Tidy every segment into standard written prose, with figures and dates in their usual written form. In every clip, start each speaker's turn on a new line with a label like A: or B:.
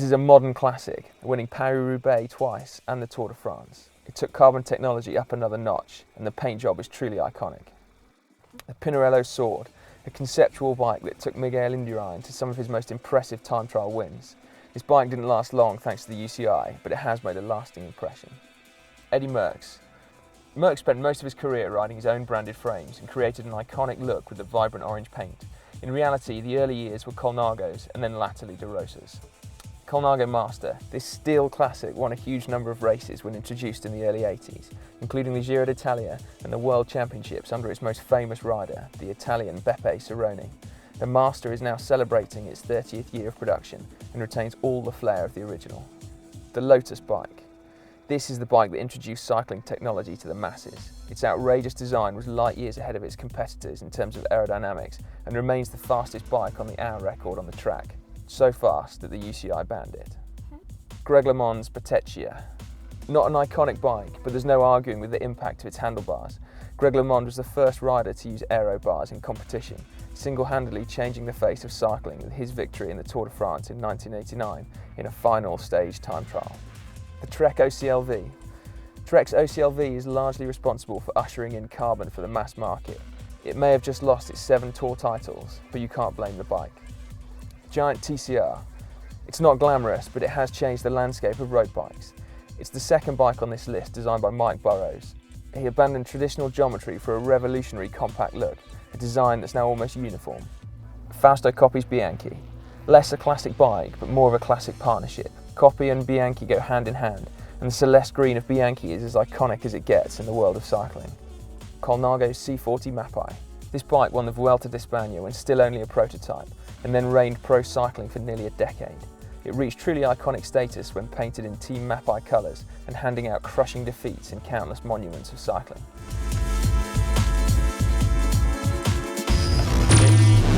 A: This is a modern classic, winning Paris-Roubaix twice and the Tour de France. It took carbon technology up another notch, and the paint job is truly iconic. The Pinarello Sword, a conceptual bike that took Miguel Indurain to some of his most impressive time trial wins. This bike didn't last long thanks to the UCI, but it has made a lasting impression. Eddy Merckx. Merckx spent most of his career riding his own branded frames and created an iconic look with the vibrant orange paint. In reality, the early years were Colnago's and then latterly De Rosa's. Colnago Master. This steel classic won a huge number of races when introduced in the early 80s, including the Giro d'Italia and the World Championships under its most famous rider, the Italian Beppe Cerrone. The Master is now celebrating its 30th year of production and retains all the flair of the original. The Lotus bike. This is the bike that introduced cycling technology to the masses. Its outrageous design was light years ahead of its competitors in terms of aerodynamics and remains the fastest bike on the hour record on the track. So fast that the UCI banned it. Greg LeMond's Petechia. Not an iconic bike, but there's no arguing with the impact of its handlebars. Greg LeMond was the first rider to use aero bars in competition, single-handedly changing the face of cycling with his victory in the Tour de France in 1989 in a final stage time trial. The Trek OCLV. Trek's OCLV is largely responsible for ushering in carbon for the mass market. It may have just lost its 7 Tour titles, but you can't blame the bike. Giant TCR. It's not glamorous, but it has changed the landscape of road bikes. It's the second bike on this list, designed by Mike Burrows. He abandoned traditional geometry for a revolutionary compact look, a design that's now almost uniform. Fausto Coppi's Bianchi. Less a classic bike, but more of a classic partnership. Coppi and Bianchi go hand in hand, and the celeste green of Bianchi is as iconic as it gets in the world of cycling. Colnago C40 Mapei. This bike won the Vuelta de España when still only a prototype, and then reigned pro cycling for nearly a decade. It reached truly iconic status when painted in Team Mapei colours and handing out crushing defeats in countless monuments of cycling.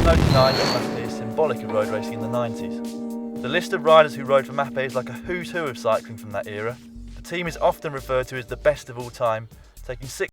B: No denying that Mapei is symbolic of road racing in the 90s. The list of riders who rode for Mapei is like a who's who of cycling from that era. The team is often referred to as the best of all time, taking 6